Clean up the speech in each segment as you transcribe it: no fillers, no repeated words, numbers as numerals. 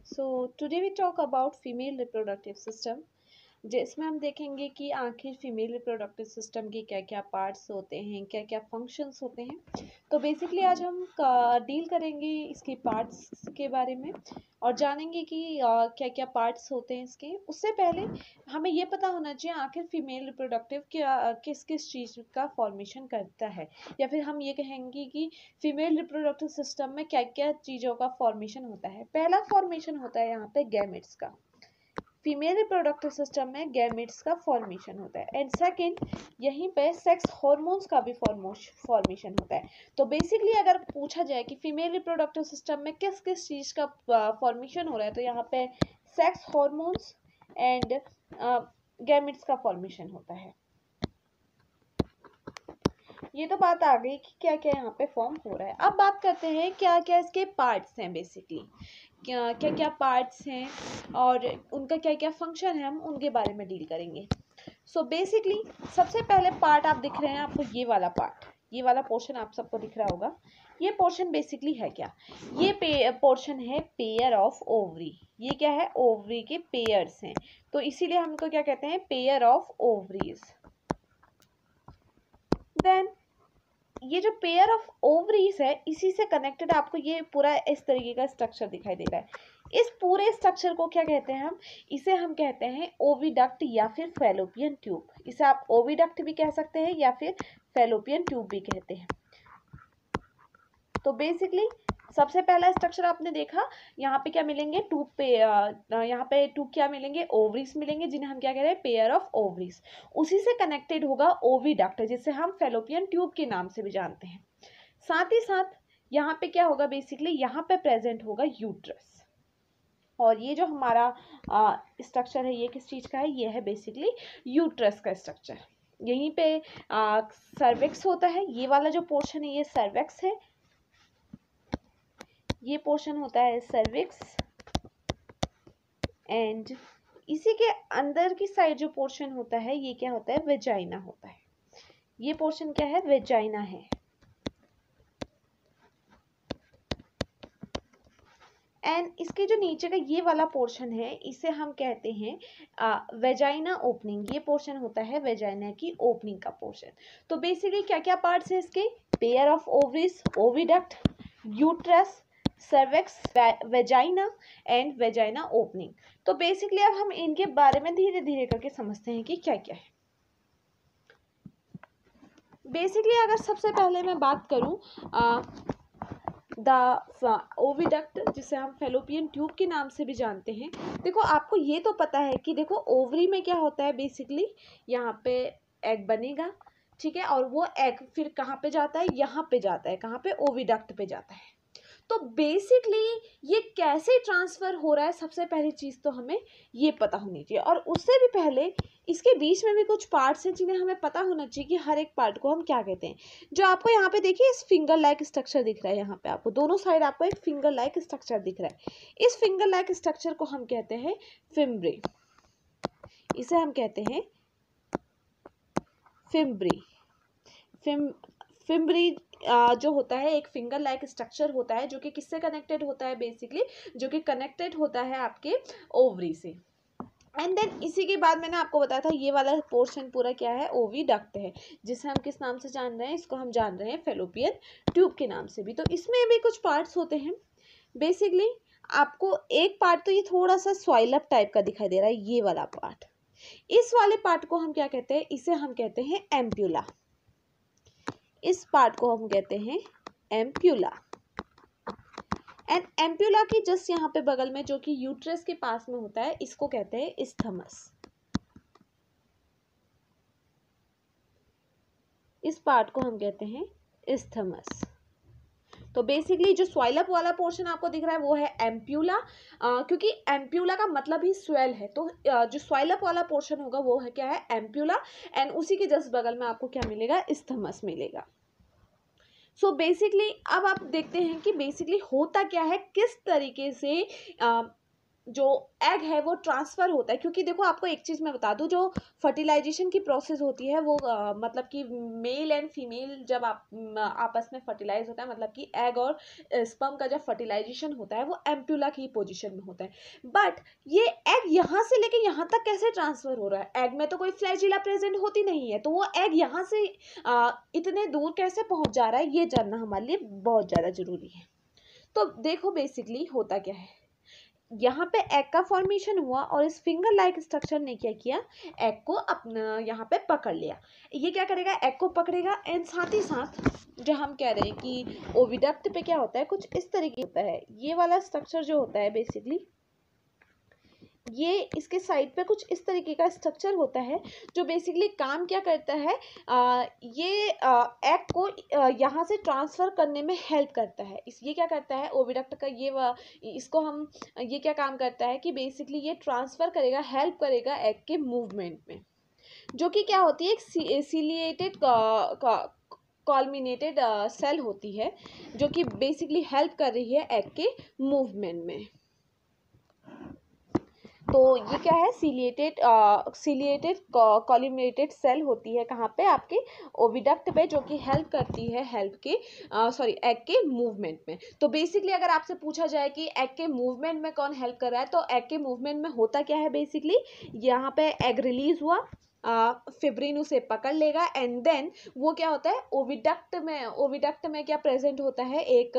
So today we talk about female reproductive system जिसमें हम देखेंगे कि आखिर फीमेल रिप्रोडक्टिव सिस्टम के क्या क्या पार्ट्स होते हैं, क्या क्या फंक्शंस होते हैं। तो बेसिकली आज हम डील करेंगे इसके पार्ट्स के बारे में और जानेंगे कि क्या क्या पार्ट्स होते हैं इसके। उससे पहले हमें ये पता होना चाहिए आखिर फीमेल रिप्रोडक्टिव किस किस चीज़ का फॉर्मेशन करता है, या फिर हम ये कहेंगे कि फीमेल रिप्रोडक्टिव सिस्टम में क्या क्या चीज़ों का फॉर्मेशन होता है। पहला फॉर्मेशन होता है यहाँ पे गैमेट्स का। फीमेल रिप्रोडक्टिव सिस्टम में गैमेट्स का फॉर्मेशन होता है। एंड सेकंड, यहीं पे सेक्स हार्मोन्स का भी फॉर्मेशन होता है। तो बेसिकली अगर पूछा जाए कि फीमेल रिप्रोडक्टिव सिस्टम में किस किस चीज़ का फॉर्मेशन हो रहा है, तो यहाँ पे सेक्स हार्मोन्स एंड गैमेट्स का फॉर्मेशन होता है। ये तो बात आ गई कि क्या क्या यहाँ पे फॉर्म हो रहा है। अब बात करते हैं क्या क्या इसके पार्ट्स हैं। बेसिकली क्या क्या क्या पार्ट्स हैं और उनका क्या क्या फंक्शन है, हम उनके बारे में डील करेंगे। सो बेसिकली सबसे पहले पार्ट आप दिख रहे हैं आपको, ये वाला पार्ट, ये वाला पोर्शन आप सबको दिख रहा होगा। ये पोर्शन बेसिकली है क्या, ये पोर्शन है पेयर ऑफ ओवरी। ये क्या है, ओवरी के पेयर्स हैं, तो इसीलिए हमको क्या कहते हैं, पेयर ऑफ ओवरीज। देन ये जो पेयर ऑफ ओवरीज है, इसी से कनेक्टेड आपको ये पूरा इस तरीके का स्ट्रक्चर दिखाई दे रहा है। इस पूरे स्ट्रक्चर को क्या कहते हैं, हम इसे हम कहते हैं ओविडक्ट या फिर फैलोपियन ट्यूब। इसे आप ओविडक्ट भी कह सकते हैं या फिर फैलोपियन ट्यूब भी कहते हैं। तो बेसिकली सबसे पहला स्ट्रक्चर आपने देखा, यहाँ पे क्या मिलेंगे, यहाँ पे टू क्या मिलेंगे, ओवरीज मिलेंगे, जिन्हें हम क्या कह रहे हैं, पेयर ऑफ ओवरीज। उसी से कनेक्टेड होगा ओविडक्ट, जिसे हम फैलोपियन ट्यूब के नाम से भी जानते हैं। साथ ही साथ यहाँ पे क्या होगा, बेसिकली यहाँ पे प्रेजेंट होगा यूट्रस। और ये जो हमारा स्ट्रक्चर है, ये किस चीज़ का है, ये है बेसिकली यूट्रस का स्ट्रक्चर। यहीं पे सर्विक्स होता है, ये वाला जो पोर्शन है ये सर्विक्स है, ये पोर्शन होता है सर्विक्स। एंड इसी के अंदर की साइड जो पोर्शन होता है, ये क्या होता है, वेजाइना होता है। ये पोर्शन क्या है, वेजाइना है। एंड इसके जो नीचे का ये वाला पोर्शन है, इसे हम कहते हैं वेजाइना ओपनिंग। ये पोर्शन होता है वेजाइना की ओपनिंग का पोर्शन। तो बेसिकली क्या क्या पार्ट्स हैं इसके, pair of ovaries, oviduct, uterus, cervix, vagina and vagina opening. तो बेसिकली अब हम इनके बारे में धीरे धीरे करके समझते हैं कि क्या क्या है। बेसिकली अगर सबसे पहले मैं बात करूं द ओविडक्ट, जिसे हम फैलोपियन ट्यूब के नाम से भी जानते हैं। देखो आपको ये तो पता है कि देखो ओवरी में क्या होता है, बेसिकली यहाँ पे एग बनेगा, ठीक है, और वो एग फिर कहाँ पे जाता है, यहाँ पे जाता है, कहाँ पे, ओविडक्ट पे जाता है। तो बेसिकली ये कैसे ट्रांसफ़र हो रहा है, सबसे पहली चीज़ तो हमें ये पता होनी चाहिए। और उससे भी पहले इसके बीच में भी कुछ पार्ट्स हैं जिन्हें हमें पता होना चाहिए कि हर एक पार्ट को हम क्या कहते हैं। जो आपको यहाँ पे देखिए, इस फिंगर लाइक स्ट्रक्चर दिख रहा है, यहाँ पे आपको दोनों साइड आपको एक फिंगर लाइक स्ट्रक्चर दिख रहा है। इस फिंगर लाइक स्ट्रक्चर को हम कहते हैं फिम्ब्री। इसे हम कहते हैं फिम्ब्री। फिम्ब्री जो होता है एक फिंगर लाइक स्ट्रक्चर होता है, जो कि किससे कनेक्टेड होता है, बेसिकली जो कि कनेक्टेड होता है आपके ओवरी से। एंड देन इसी के बाद मैंने आपको बताया था, ये वाला पोर्शन पूरा क्या है, ओविडक्ट है, जिसे हम किस नाम से जान रहे हैं, इसको हम जान रहे हैं फैलोपियन ट्यूब के नाम से भी। तो इसमें भी कुछ पार्ट्स होते हैं। बेसिकली आपको एक पार्ट तो ये थोड़ा सा स्वाइलअप टाइप का दिखाई दे रहा है, ये वाला पार्ट। इस वाले पार्ट को हम क्या कहते हैं, इसे हम कहते हैं एम्प्यूला। इस पार्ट को हम कहते हैं एम्प्यूला। एंड एम्प्यूला की जस्ट यहाँ पे बगल में, जो कि यूट्रस के पास में होता है, इसको कहते हैं इस्थमस। इस पार्ट को हम कहते हैं इस्थमस। तो बेसिकली जो स्वाइलअप वाला पोर्शन आपको दिख रहा है वो है एम्प्यूला, क्योंकि एम्प्यूला का मतलब ही स्वेल है, तो जो स्वाइलअप वाला पोर्शन होगा वो है क्या है, एम्प्यूला। एंड उसी के जस्ट बगल में आपको क्या मिलेगा, इस्थमस मिलेगा। सो बेसिकली अब आप देखते हैं कि बेसिकली होता क्या है, किस तरीके से जो एग है वो ट्रांसफ़र होता है, क्योंकि देखो आपको एक चीज़ मैं बता दूं, जो फर्टिलाइजेशन की प्रोसेस होती है वो मतलब कि मेल एंड फीमेल जब आप आपस में फर्टिलाइज होता है, मतलब कि एग और स्पर्म का जब फर्टिलाइजेशन होता है वो एम्प्यूला की पोजीशन में होता है। बट ये एग यहाँ से लेके यहाँ तक कैसे ट्रांसफ़र हो रहा है? एग में तो कोई फ्लैजिला प्रेजेंट होती नहीं है, तो वो एग यहाँ से इतने दूर कैसे पहुँच जा रहा है, ये जानना हमारे लिए बहुत ज़्यादा ज़रूरी है। तो देखो बेसिकली होता क्या है, यहाँ पे एग का फॉर्मेशन हुआ और इस फिंगर लाइक स्ट्रक्चर ने क्या किया, एग को अपना यहाँ पे पकड़ लिया। ये क्या करेगा, एग को पकड़ेगा एंड साथ ही साथ जो हम कह रहे हैं कि ओविडक्ट पे क्या होता है, कुछ इस तरीके होता है। ये वाला स्ट्रक्चर जो होता है बेसिकली, ये इसके साइड पे कुछ इस तरीके का स्ट्रक्चर होता है जो बेसिकली काम क्या करता है, ये एग को यहाँ से ट्रांसफ़र करने में हेल्प करता है। ये क्या करता है, ओविडक्ट का इसको हम, ये क्या काम करता है कि बेसिकली ये ट्रांसफ़र करेगा, हेल्प करेगा एग के मूवमेंट में, जो कि क्या होती है, एक सीलिएटेड कॉलमिनेटेड सेल होती है, जो कि बेसिकली हेल्प कर रही है एग के मूवमेंट में। तो ये क्या है, सीलिएटेड कॉलमिनेटेड सेल होती है, कहाँ पे, आपके ओविडक्ट पे, जो कि हेल्प करती है एग के मूवमेंट में। तो बेसिकली अगर आपसे पूछा जाए कि एग के मूवमेंट में कौन हेल्प कर रहा है, तो एग के मूवमेंट में होता क्या है, बेसिकली यहाँ पे एग रिलीज हुआ, फिब्रिन उसे पकड़ लेगा एंड देन वो क्या होता है, ओविडक्ट में क्या प्रेजेंट होता है, एक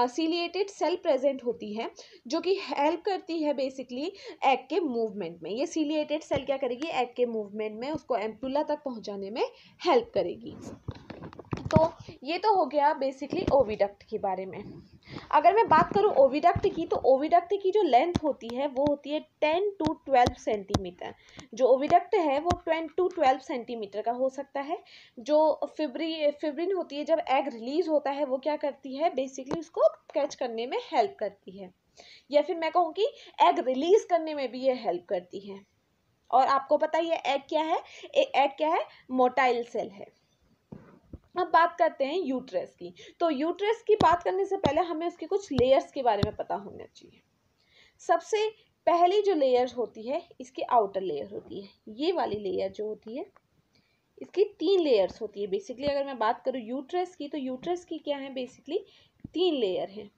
सीलिएटेड सेल प्रेजेंट होती है, जो कि हेल्प करती है बेसिकली एग के मूवमेंट में। ये सीलिएटेड सेल क्या करेगी, एग के मूवमेंट में उसको एम्पुला तक पहुंचाने में हेल्प करेगी। तो ये तो हो गया बेसिकली ओविडक्ट के बारे में। अगर मैं बात करूं ओविडक्ट की, तो ओविडक्ट की जो लेंथ होती है वो होती है 10 to 12 सेंटीमीटर। जो ओविडक्ट है वो 10 to 12 सेंटीमीटर का हो सकता है। जो फिब्रिन होती है, जब एग रिलीज होता है वो क्या करती है, बेसिकली उसको कैच करने में हेल्प करती है, या फिर मैं कहूँ कि एग रिलीज करने में भी ये हेल्प करती है। और आपको पता ही है एग क्या है, एग क्या है, मोटाइल सेल है। अब बात करते हैं यूट्रस की। तो यूट्रस की बात करने से पहले हमें उसके कुछ लेयर्स के बारे में पता होना चाहिए। सबसे पहली जो लेयर होती है, इसकी आउटर लेयर होती है, ये वाली लेयर जो होती है, इसकी 3 लेयर्स होती है। बेसिकली अगर मैं बात करूँ यूट्रस की, तो यूट्रस की क्या है, बेसिकली 3 लेयर है।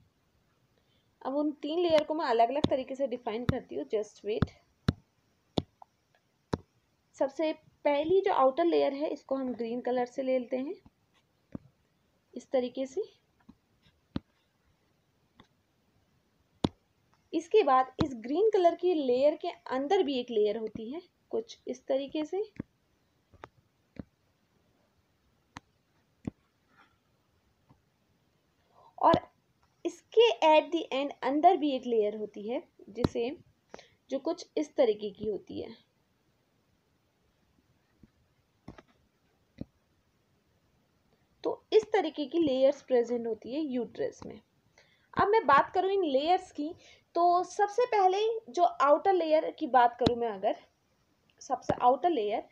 अब उन 3 लेयर को मैं अलग अलग तरीके से डिफाइन करती हूँ, जस्ट वेट। सबसे पहली जो आउटर लेयर है, इसको हम ग्रीन कलर से ले लेते हैं इस तरीके से। इसके बाद इस ग्रीन कलर की लेयर के अंदर भी एक लेयर होती है, कुछ इस तरीके से। और इसके एट द एंड अंदर भी एक लेयर होती है, जो कुछ इस तरीके की होती है। तो इस तरीके की लेयर्स प्रेजेंट होती है यूट्रस में। अब मैं बात करूं इन लेयर्स की, तो सबसे पहले जो आउटर लेयर की बात करूं मैं, अगर सबसे आउटर लेयर,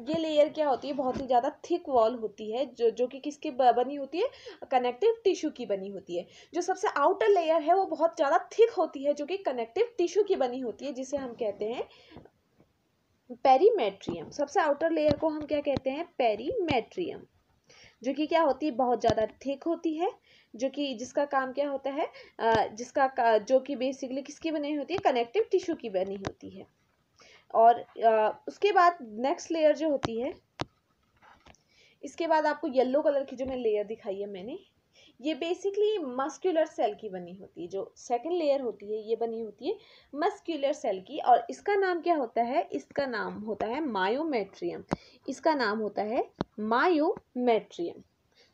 ये लेयर क्या होती है, बहुत ही ज़्यादा थिक वॉल होती है, जो कि किसकी बनी होती है, कनेक्टिव टिश्यू की बनी होती है। जो सबसे आउटर लेयर है वो बहुत ज़्यादा थिक होती है, जो कि कनेक्टिव टिश्यू की बनी होती है, जिसे हम कहते हैं पेरीमेट्रियम। सबसे आउटर लेयर को हम क्या कहते हैं, पेरीमेट्रियम, जो कि क्या होती है, बहुत ज़्यादा थिक होती है, जिसका काम क्या होता है, जो कि बेसिकली किसकी बनी होती है, कनेक्टिव टिश्यू की बनी होती है। और उसके बाद नेक्स्ट लेयर जो होती है, इसके बाद आपको येलो कलर की जो मैं लेयर दिखाई है मैंने, ये बेसिकली मस्कुलर सेल की बनी होती है। जो सेकंड लेयर होती है ये बनी होती है मस्कुलर सेल की, और इसका नाम क्या होता है, इसका नाम होता है मायोमेट्रियम। इसका नाम होता है myometrium.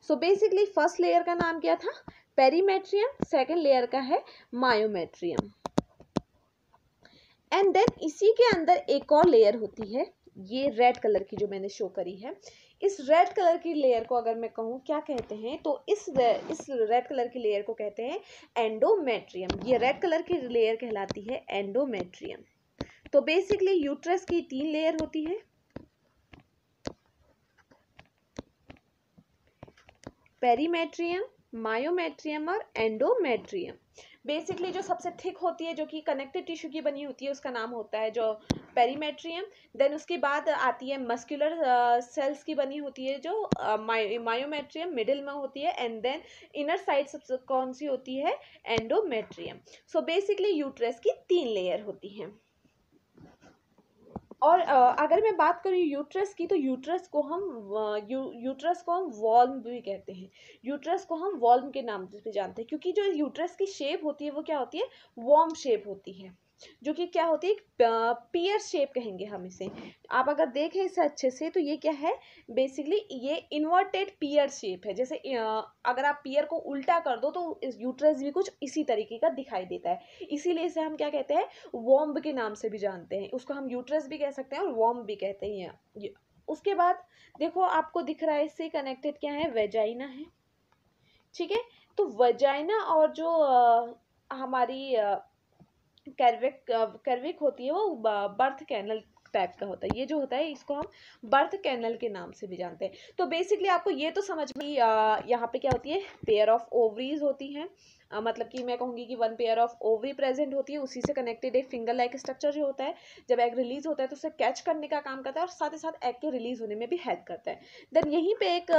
So basically first layer का नाम क्या था, पेरीमेट्रियम, सेकंड लेयर का है मायोमेट्रियम। एंड देन इसी के अंदर एक और लेयर होती है, ये रेड कलर की जो मैंने शो करी है। इस रेड कलर की लेयर को अगर मैं कहूँ क्या कहते हैं, तो इस रेड कलर की लेयर को कहते हैं एंडोमेट्रियम। ये रेड कलर की लेयर कहलाती है एंडोमेट्रियम। तो बेसिकली यूट्रस की 3 लेयर होती है, पेरीमेट्रियम, मायोमेट्रियम और एंडोमेट्रियम। बेसिकली जो सबसे थिक होती है, जो कि कनेक्टिव टिश्यू की बनी होती है, उसका नाम होता है जो पेरीमेट्रियम। देन उसके बाद आती है मस्कुलर सेल्स की बनी होती है जो मायोमेट्रियम मिडिल में होती है। एंड देन इनर साइड सबसे कौन सी होती है, एंडोमेट्रियम। सो बेसिकली यूट्रस की 3 लेयर होती हैं। और अगर मैं बात करूँ यूट्रस की, तो यूट्रस को हम वॉल्व भी कहते हैं। यूट्रस को हम वॉल्व के नाम से जानते हैं, क्योंकि जो यूट्रस की शेप होती है वो क्या होती है, वॉर्म शेप होती है, जो कि क्या होती है, पियर शेप कहेंगे हम इसे। आप अगर देखें इसे अच्छे से तो ये क्या है, बेसिकली ये इन्वर्टेड पियर शेप है। जैसे अगर आप पियर को उल्टा कर दो तो इस यूट्रस भी कुछ इसी तरीके का दिखाई देता है। इसीलिए इसे हम क्या कहते हैं, वॉम्ब के नाम से भी जानते हैं। उसको हम यूट्रस भी कह सकते हैं और वॉम्ब भी कहते हैं। उसके बाद देखो आपको दिख रहा है, इससे कनेक्टेड क्या है, वेजाइना है। ठीक है, तो वेजाइना और जो हमारी कर्विक होती है वो बर्थ कैनल टाइप का होता है। ये जो होता है इसको हम बर्थ कैनल के नाम से भी जानते हैं। तो बेसिकली आपको ये तो समझ में यहाँ पे क्या होती है, पेयर ऑफ ओवरीज होती हैं। मतलब कि मैं कहूँगी कि 1 पेयर ऑफ ओवरी प्रेजेंट होती है, उसी से कनेक्टेड एक फिंगर लाइक स्ट्रक्चर जो होता है, जब एग रिलीज होता है तो उसे कैच करने का काम करता है और साथ ही साथ एग के रिलीज होने में भी हेल्प करता है। देन यहीं पे एक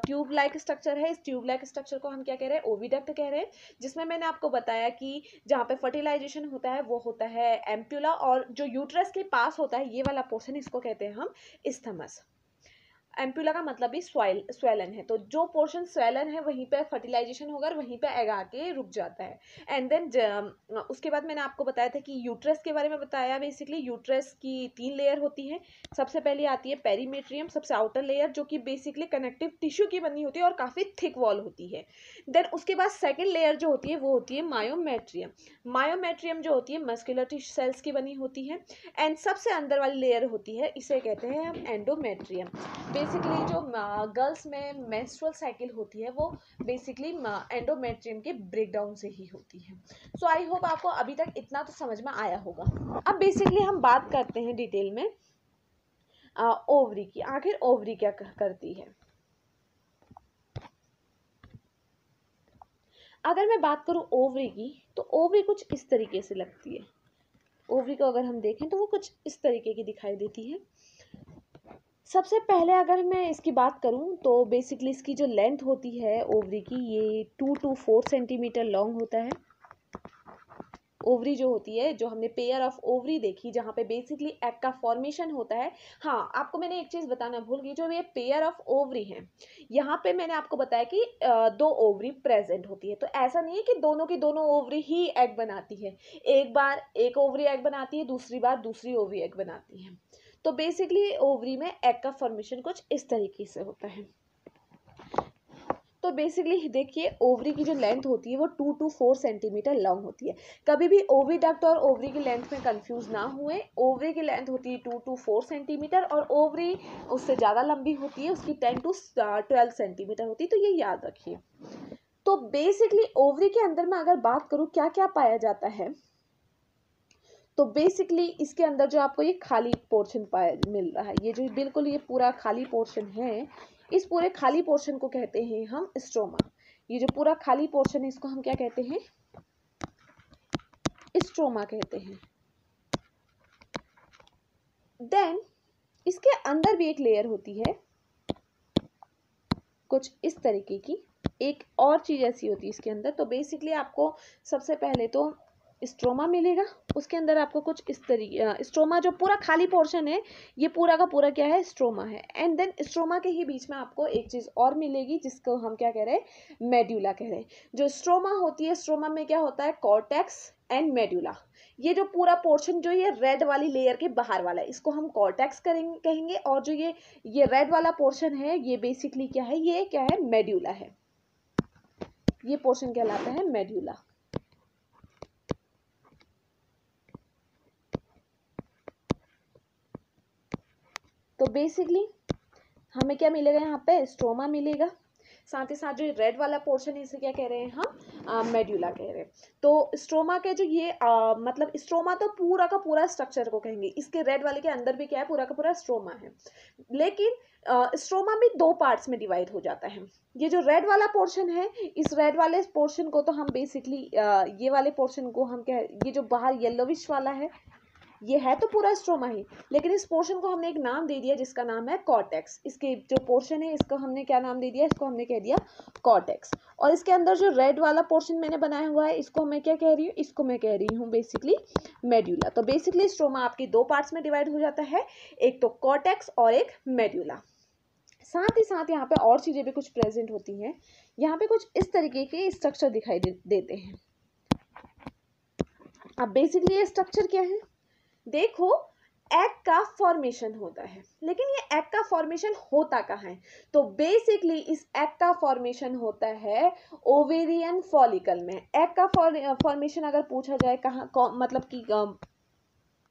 ट्यूब लाइक स्ट्रक्चर है। इस ट्यूब लाइक स्ट्रक्चर को हम क्या कह रहे हैं, ओविडक्ट कह रहे हैं, जिसमें मैंने आपको बताया कि जहाँ पे फर्टिलाइजेशन होता है वो होता है एम्प्यूला, और जो यूट्रस के पास होता है ये वाला पोर्शन, इसको कहते हैं हम इस्थमस। एम्प्यूला का मतलब भी स्वेलन है, तो जो पोर्शन स्वेलन है वहीं पे फर्टिलाइजेशन होगा और वहीं पे एग आके रुक जाता है। एंड देन उसके बाद मैंने आपको बताया था कि यूट्रस के बारे में बताया। बेसिकली यूट्रस की 3 लेयर होती है। सबसे पहले आती है पेरीमेट्रियम, सबसे आउटर लेयर, जो कि बेसिकली कनेक्टिव टिश्यू की बनी होती है और काफ़ी थिक वॉल होती है। देन उसके बाद सेकेंड लेयर जो होती है वो होती है मायोमेट्रियम। मायोमेट्रियम जो होती है मस्कुलर टिश्यू सेल्स की बनी होती है। एंड सबसे अंदर वाली लेयर होती है, इसे कहते हैं हम एंडोमेट्रियम। बेसिकली जो गर्ल्स में मेंस्ट्रुअल साइकिल होती है वो बेसिकली एंडोमेट्रियम के ब्रेकडाउन से ही होती है। सो आई होप आपको अभी तक इतना तो समझ में आया होगा। अब बेसिकली हम बात करते हैं डिटेल में ओवरी की। आखिर ओवरी क्या करती है। अगर मैं बात करूं ओवरी की, तो ओवरी कुछ इस तरीके से लगती है। ओवरी को अगर हम देखें तो वो कुछ इस तरीके की दिखाई देती है। सबसे पहले अगर मैं इसकी बात करूं तो बेसिकली इसकी जो लेंथ होती है ओवरी की, ये 2 to 4 सेंटीमीटर लॉन्ग होता है। ओवरी जो होती है, जो हमने पेयर ऑफ ओवरी देखी जहाँ पे बेसिकली एग का फॉर्मेशन होता है। हाँ, आपको मैंने एक चीज़ बताना भूल गई, जो ये पेयर ऑफ ओवरी है यहाँ पे मैंने आपको बताया कि 2 ओवरी प्रेजेंट होती है। तो ऐसा नहीं है कि दोनों की दोनों ओवरी ही एग बनाती है। एक बार एक ओवरी एग बनाती है, दूसरी बार दूसरी ओवरी एग बनाती है। तो बेसिकली ओवरी में एग का फॉर्मेशन कुछ इस तरीके से होता है। तो बेसिकली देखिए ओवरी की जो लेंथ होती है वो 2 to 4 सेंटीमीटर लॉन्ग होती है। कभी भी ओविडक्ट और ओवरी की लेंथ में कंफ्यूज ना हुए। ओवरी की लेंथ होती है 2 to 4 सेंटीमीटर और ओवरी उससे ज़्यादा लंबी होती है, उसकी 10 to 12 सेंटीमीटर होती है। तो ये याद रखिए। तो बेसिकली ओवरी के अंदर में अगर बात करूँ क्या क्या पाया जाता है, तो बेसिकली इसके अंदर जो आपको ये खाली पोर्शन मिल रहा है, ये जो बिल्कुल ये पूरा खाली पोर्शन है, इस पूरे खाली पोर्शन को कहते हैं हम स्ट्रोमा। ये जो पूरा खाली पोर्शन है इसको हम क्या कहते हैं, स्ट्रोमा कहते हैं। देन इसके अंदर भी एक लेयर होती है कुछ इस तरीके की, एक और चीज ऐसी होती है इसके अंदर। तो बेसिकली आपको सबसे पहले तो स्ट्रोमा मिलेगा, उसके अंदर आपको कुछ इस तरीके, स्ट्रोमा जो पूरा खाली पोर्शन है ये पूरा का पूरा क्या है, स्ट्रोमा है। एंड देन स्ट्रोमा के ही बीच में आपको एक चीज और मिलेगी जिसको हम क्या कह रहे हैं, मेड्यूला कह रहे हैं। जो स्ट्रोमा होती है, स्ट्रोमा में क्या होता है, कॉर्टेक्स एंड मेड्यूला। ये जो पूरा पोर्शन जो ये रेड वाली लेयर के बाहर वाला है इसको हम कॉर्टेक्स कहेंगे, और जो ये रेड वाला पोर्शन है ये बेसिकली क्या है, ये क्या है, मेड्यूला है। ये पोर्शन कहलाता है मेड्यूला। तो बेसिकली हमें क्या मिलेगा, यहाँ पे स्ट्रोमा मिलेगा। साथ ही साथ जो रेड वाला पोर्शन है इसे क्या कह रहे हैं हम, मेड्यूला कह रहे हैं। तो स्ट्रोमा के जो ये मतलब स्ट्रोमा तो पूरा का पूरा स्ट्रक्चर को कहेंगे, इसके रेड वाले के अंदर भी क्या है, पूरा का पूरा स्ट्रोमा है। लेकिन स्ट्रोमा में दो पार्ट्स में डिवाइड हो जाता है। ये जो रेड वाला पोर्शन है, इस रेड वाले पोर्शन को तो हम बेसिकली ये वाले पोर्शन को हम क्या, ये जो बाहर येलोविश वाला है ये है तो पूरा स्ट्रोमा ही, लेकिन इस पोर्शन को हमने एक नाम दे दिया जिसका नाम है कॉर्टेक्स। इसके जो पोर्शन है इसको हमने क्या नाम दे दिया, इसको हमने कह दिया कॉर्टेक्स। और इसके अंदर जो रेड वाला पोर्शन मैंने बनाया हुआ है इसको मैं क्या कह रही हूँ, इसको मैं कह रही हूँ बेसिकली मेड्यूला। तो बेसिकली स्ट्रोमा आपकी दो पार्ट्स में डिवाइड हो जाता है, एक तो कॉर्टेक्स और एक मेड्यूला। साथ ही साथ यहाँ पे और चीज़ें भी कुछ प्रेजेंट होती हैं। यहाँ पे कुछ इस तरीके के स्ट्रक्चर दिखाई देते हैं। अब बेसिकली ये स्ट्रक्चर क्या है, देखो एग का फॉर्मेशन होता है, लेकिन ये एग का फॉर्मेशन होता कहाँ है, तो बेसिकली इस एग का फॉर्मेशन होता है ओवेरियन फॉलिकल में। एग का फॉर्मेशन अगर पूछा जाए कहाँ, मतलब कि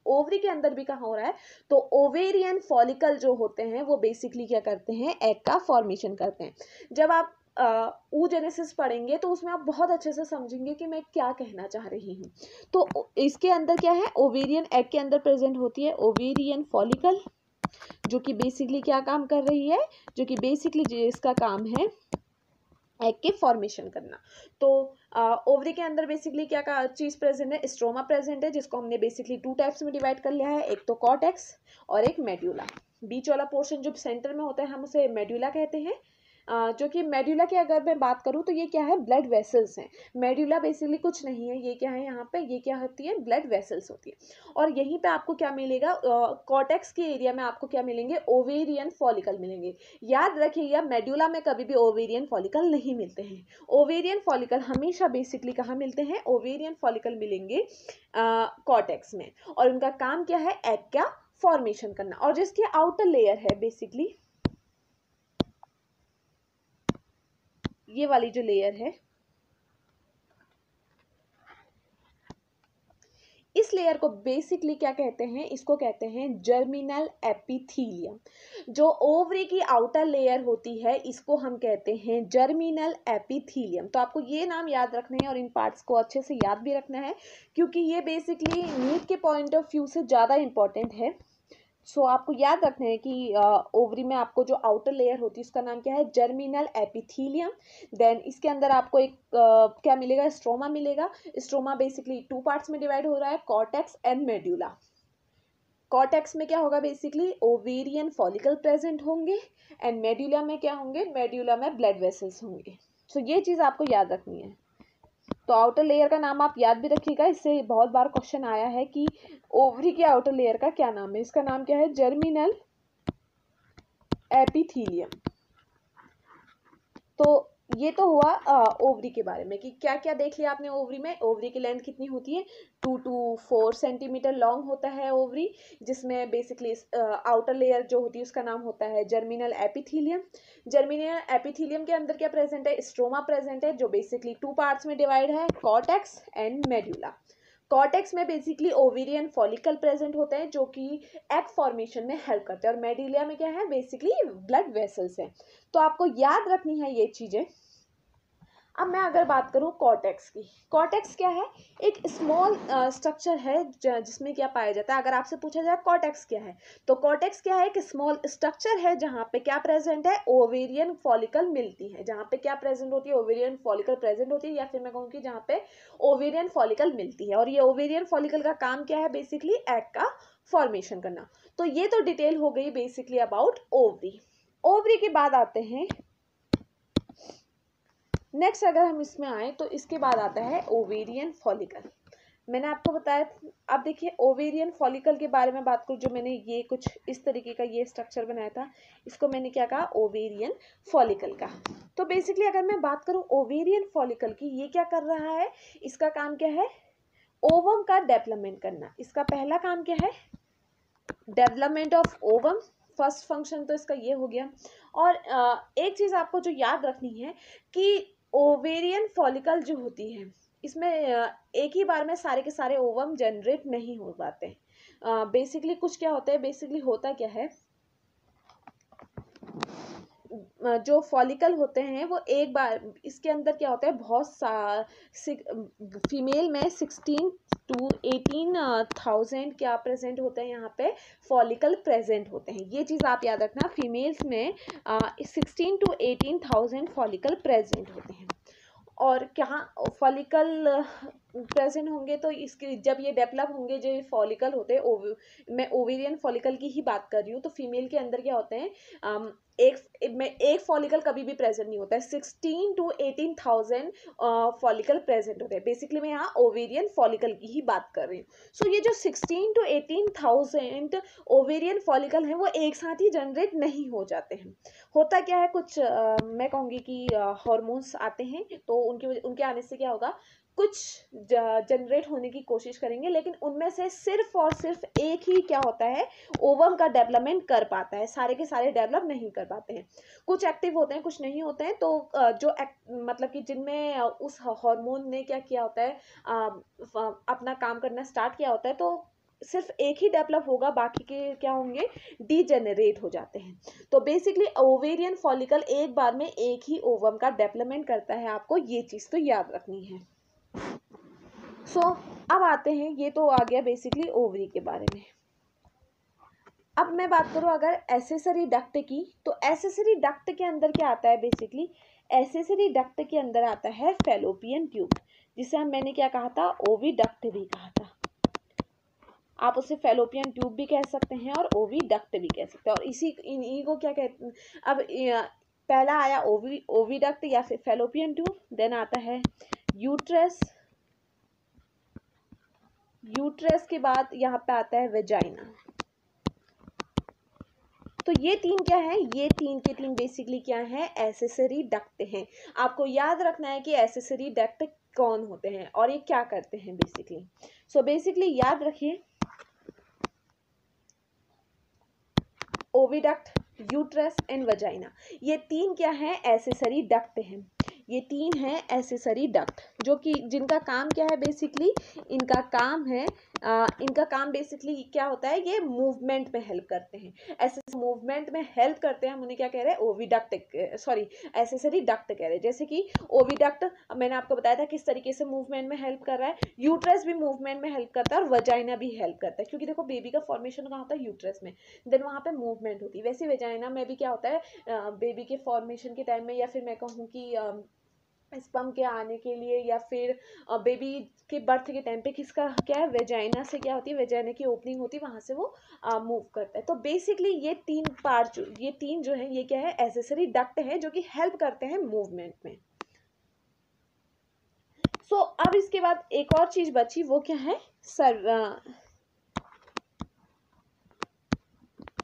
ओवरी के अंदर भी कहाँ हो रहा है, तो ओवेरियन फॉलिकल जो होते हैं वो बेसिकली क्या करते हैं, एग का फॉर्मेशन करते हैं। जब आप oogenesis पढ़ेंगे तो उसमें आप बहुत अच्छे से समझेंगे कि मैं क्या कहना चाह रही हूँ। तो इसके अंदर क्या है, ओवेरियन एग के अंदर प्रेजेंट होती है ओवेरियन फॉलिकल, जो कि बेसिकली क्या काम कर रही है, जो कि बेसिकली इसका काम है एग के फॉर्मेशन करना। तो ओवरी के अंदर बेसिकली क्या चीज़ प्रेजेंट है, स्ट्रोमा प्रेजेंट है, जिसको हमने बेसिकली टू टाइप्स में डिवाइड कर लिया है, एक तो कॉर्टेक्स और एक मेड्यूला। बीच वाला पोर्शन जो सेंटर में होता है हम उसे मेड्यूला कहते हैं। जो कि मेड्यूला की अगर मैं बात करूँ तो ये क्या है, ब्लड वेसल्स हैं। मेड्यूला बेसिकली कुछ नहीं है, ये क्या है यहाँ पे, ये क्या होती है, ब्लड वेसल्स होती है। और यहीं पे आपको क्या मिलेगा, कॉर्टेक्स के एरिया में आपको क्या मिलेंगे, ओवेरियन फॉलिकल मिलेंगे। याद रखिएगा मेड्यूला में कभी भी ओवेरियन फॉलिकल नहीं मिलते हैं। ओवेरियन फॉलिकल हमेशा बेसिकली कहाँ मिलते हैं, ओवेरियन फॉलिकल मिलेंगे कॉर्टेक्स में, और उनका काम क्या है, एग का फॉर्मेशन करना। और जिसकी आउटर लेयर है बेसिकली ये वाली जो लेयर है, इस लेयर को बेसिकली क्या कहते हैं, इसको कहते हैं जर्मिनल एपिथीलियम। जो ओवरी की आउटर लेयर होती है इसको हम कहते हैं जर्मिनल एपिथीलियम। तो आपको ये नाम याद रखने हैं और इन पार्ट्स को अच्छे से याद भी रखना है, क्योंकि ये बेसिकली नीट के पॉइंट ऑफ व्यू से ज़्यादा इंपॉर्टेंट है। सो आपको याद रखना है कि ओवरी में आपको जो आउटर लेयर होती है उसका नाम क्या है, जर्मिनल एपिथीलियम। देन इसके अंदर आपको एक क्या मिलेगा, स्ट्रोमा मिलेगा। स्ट्रोमा बेसिकली टू पार्ट्स में डिवाइड हो रहा है, कॉर्टेक्स एंड मेड्यूला। कॉर्टेक्स में क्या होगा, बेसिकली ओवेरियन फॉलिकल प्रेजेंट होंगे, एंड मेड्यूला में क्या होंगे, मेड्यूला में ब्लड वेसल्स होंगे। सो ये चीज़ आपको याद रखनी है। तो आउटर लेयर का नाम आप याद भी रखिएगा, इससे बहुत बार क्वेश्चन आया है कि ओवरी की आउटर लेयर का क्या नाम है, इसका नाम क्या है, जर्मिनल एपिथीलियम। तो ये तो हुआ ओवरी के बारे में कि क्या क्या देख लिया आपने ओवरी में। ओवरी की लेंथ कितनी होती है, 2 to 4 सेंटीमीटर लॉन्ग होता है ओवरी, जिसमें बेसिकली आउटर लेयर जो होती है उसका नाम होता है जर्मिनल एपिथीलियम। जर्मिनल एपिथीलियम के अंदर क्या प्रेजेंट है, स्ट्रोमा प्रेजेंट है, जो बेसिकली टू पार्ट्स में डिवाइड है, कॉर्टेक्स एंड मेड्यूला। कॉर्टेक्स में बेसिकली ओवेरियन फॉलिकल प्रेजेंट होते हैं जो कि एग फॉर्मेशन में हेल्प करते हैं, और मेड्यूला में क्या है, बेसिकली ब्लड वेसल्स हैं। तो आपको याद रखनी है ये चीज़ें। अब मैं अगर बात करूँ कॉर्टेक्स की, कॉर्टेक्स क्या है, एक स्मॉल स्ट्रक्चर है जिसमें क्या पाया जाता है। अगर आपसे पूछा जाए कॉर्टेक्स क्या है, तो कॉर्टेक्स क्या है, एक स्मॉल स्ट्रक्चर है जहाँ पे क्या प्रेजेंट है, ओवेरियन फॉलिकल मिलती है। जहाँ पे क्या प्रेजेंट होती है, ओवेरियन फॉलिकल प्रेजेंट होती है, या फिर मैं कहूँ कि जहाँ पे ओवेरियन फॉलिकल मिलती है। और ये ओवेरियन फॉलिकल का काम क्या है, बेसिकली एग का फॉर्मेशन करना। तो ये तो डिटेल हो गई बेसिकली अबाउट ओवरी। ओवरी के बाद आते हैं नेक्स्ट, अगर हम इसमें आए तो इसके बाद आता है ओवेरियन फॉलिकल। मैंने आपको बताया, अब देखिए ओवेरियन फॉलिकल के बारे में बात करूँ, जो मैंने ये कुछ इस तरीके का ये स्ट्रक्चर बनाया था, इसको मैंने क्या कहा, ओवेरियन फॉलिकल का। तो बेसिकली अगर मैं बात करूँ ओवेरियन फॉलिकल की, ये क्या कर रहा है, इसका काम क्या है, ओवम का डेवलपमेंट करना। इसका पहला काम क्या है, development of ovum. First function तो इसका ये हो गया। और एक चीज़ आपको जो याद रखनी है कि ओवेरियन फॉलिकल जो होती है इसमें एक ही बार में सारे के सारे ओवम जनरेट नहीं हो पाते। बेसिकली कुछ क्या होता है, बेसिकली होता क्या है, जो फॉलिकल होते हैं वो एक बार इसके अंदर क्या होता है, फीमेल में 16 to 18,000 क्या प्रेजेंट होते हैं, यहाँ पे फॉलिकल प्रेजेंट होते हैं। ये चीज़ आप याद रखना, फीमेल्स में 16 to 18,000 फॉलिकल प्रेजेंट होते हैं। और क्या फॉलिकल प्रेजेंट होंगे तो इसके जब ये डेवलप होंगे, जो फॉलिकल होते हैं, मैं ओवेरियन फॉलिकल की ही बात कर रही हूँ, तो फीमेल के अंदर क्या होते हैं, एक फॉलिकल कभी भी प्रेजेंट नहीं होता है, 16 to 18,000 फॉलिकल प्रेजेंट होते हैं। बेसिकली मैं यहाँ ओवेरियन फॉलिकल की ही बात कर रही हूँ। सो ये जो 16 to 18,000 ओवेरियन फॉलिकल हैं वो एक साथ ही जनरेट नहीं हो जाते हैं। होता क्या है, कुछ मैं कहूँगी कि हार्मोन्स आते हैं, तो उनके आने से क्या होगा, कुछ जनरेट होने की कोशिश करेंगे, लेकिन उनमें से सिर्फ और सिर्फ एक ही क्या होता है, ओवम का डेवलपमेंट कर पाता है, सारे के सारे डेवलप नहीं कर पाते हैं। कुछ एक्टिव होते हैं, कुछ नहीं होते हैं। तो मतलब कि जिनमें उस हार्मोन ने क्या किया होता है, अपना काम करना स्टार्ट किया होता है, तो सिर्फ एक ही डेवलप होगा, बाकी के क्या होंगे, डीजेनरेट हो जाते हैं। तो बेसिकली ओवेरियन फॉलिकल एक बार में एक ही ओवम का डेवलपमेंट करता है, आपको ये चीज़ तो याद रखनी है। अब आते हैं, ये तो आ गया बेसिकली ओवरी के बारे में। अब मैं बात करूँ अगर एसेसरी डक्ट की, तो एसेसरी डक्ट के अंदर क्या आता है, बेसिकली एसेसरी डक्ट के अंदर आता है फैलोपियन ट्यूब, जिसे मैंने क्या कहा था, ओविडक्ट भी कहा था। आप उसे फैलोपियन ट्यूब भी कह सकते हैं और ओविडक्ट भी कह सकते हैं। और इन्हीं को क्या कहते हैं, अब पहला आया ओविडक्ट या फिर फैलोपियन ट्यूब, देन आता है यूट्रस, यूट्रस के बाद यहाँ पे आता है वेजाइना। तो ये तीन क्या है, ये तीन के तीन बेसिकली क्या है, एसेसरी डक्ट हैं। आपको याद रखना है कि एसेसरी डक्ट कौन होते हैं और ये क्या करते हैं बेसिकली। सो बेसिकली याद रखिए, ओविडक्ट, यूट्रस एंड वजाइना, ये तीन क्या है, एसेसरी डक्ट हैं। ये तीन है एसेसरी डक्ट, जो कि जिनका काम क्या है, बेसिकली इनका काम बेसिकली क्या होता है, ये मूवमेंट में हेल्प करते हैं। ऐसे मूवमेंट में हेल्प करते हैं, हम उन्हें क्या कह रहे हैं, ओविडक्ट, सॉरी एसेसरी डक्ट कह रहे हैं। जैसे कि ओविडक्ट मैंने आपको बताया था किस तरीके से मूवमेंट में हेल्प कर रहा है, यूट्रस भी मूवमेंट में हेल्प करता है और वजाइना भी हेल्प करता है, क्योंकि देखो बेबी का फॉर्मेशन कहाँ होता है, यूट्रस में, देन वहाँ पे मूवमेंट होती है। वैसे वेजाइना में भी क्या होता है, बेबी के फॉर्मेशन के टाइम में, या फिर मैं कहूँ कि स्पर्म के आने के लिए, या फिर बेबी के बर्थ के टाइम पे किसका क्या है, वेजाइना से क्या होती है, वेजाइना की ओपनिंग होती है, वहां से वो मूव करता है। तो बेसिकली ये तीन पार्ट, ये तीन जो है, ये क्या है, एसेसरी डक्ट है, जो कि हेल्प करते हैं मूवमेंट में। सो अब इसके बाद एक और चीज बची, वो क्या है,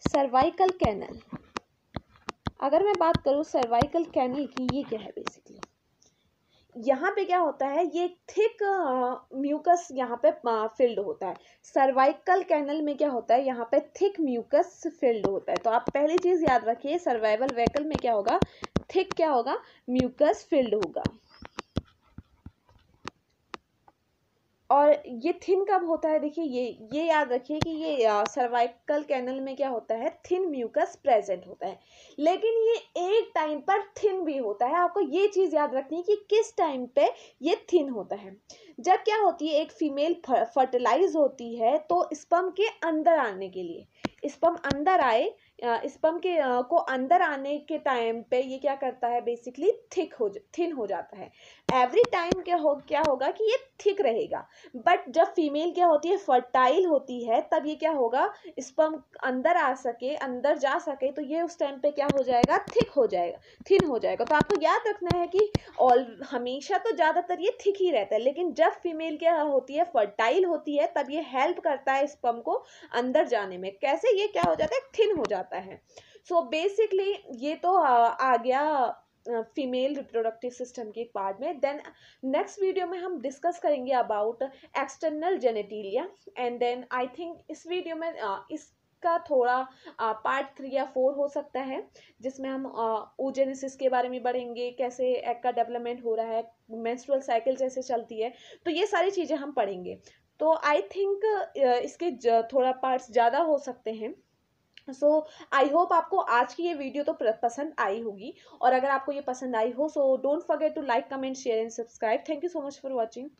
सर्वाइकल कैनल। अगर मैं बात करूं सर्वाइकल कैनल की, ये क्या है, बेसिकली यहाँ पे क्या होता है, ये थिक म्यूकस यहाँ पे फिल्ड होता है। सर्वाइकल कैनल में क्या होता है, यहाँ पे थिक म्यूकस फिल्ड होता है। तो आप पहली चीज याद रखिए, सर्वाइवल वेकल में क्या होगा, थिक क्या होगा, म्यूकस फिल्ड होगा। और ये थिन कब होता है, देखिए ये याद रखिए कि ये सर्वाइकल कैनल में क्या होता है, थिन म्यूकस प्रेजेंट होता है, लेकिन ये एक टाइम पर थिन भी होता है। आपको ये चीज याद रखनी है कि किस टाइम पे ये थिन होता है। जब क्या होती है, एक फीमेल फर्टिलाइज होती है, तो स्पर्म के अंदर आने के लिए, स्पर्म अंदर आए, स्पर्म के को अंदर आने के टाइम पे ये क्या करता है, बेसिकली थिन हो जाता है। एवरी टाइम क्या होगा कि ये थिक रहेगा, बट जब फीमेल क्या होती है, फर्टाइल होती है, तब ये क्या होगा, स्पर्म अंदर आ सके, अंदर जा सके, तो ये उस टाइम पे क्या हो जाएगा, थिक हो जाएगा, थिन हो जाएगा। तो आपको याद रखना है कि हमेशा तो ज़्यादातर ये थिक ही रहता है, लेकिन जब फीमेल क्या होती है, फर्टाइल होती है, तब ये हेल्प करता है स्पर्म को अंदर जाने में। कैसे, ये क्या हो जाता है, थिन हो जाता है। सो बेसिकली ये तो आ गया फीमेल रिप्रोडक्टिव सिस्टम के पार्ट में। देन नेक्स्ट वीडियो में हम डिस्कस करेंगे about external genitalia, and then I think इस वीडियो में इसका थोड़ा पार्ट 3 या 4 हो सकता है, जिसमें हम oogenesis के बारे में पढ़ेंगे, कैसे एग का डेवलपमेंट हो रहा है, मेंस्ट्रुअल साइकिल जैसे चलती है, तो ये सारी चीज़ें हम पढ़ेंगे। तो आई थिंक इसके थोड़ा पार्ट्स ज़्यादा हो सकते हैं, सो आई होप आपको आज की ये वीडियो तो पसंद आई होगी, और अगर आपको ये पसंद आई हो so don't forget to like, comment, share and subscribe. Thank you so much for watching.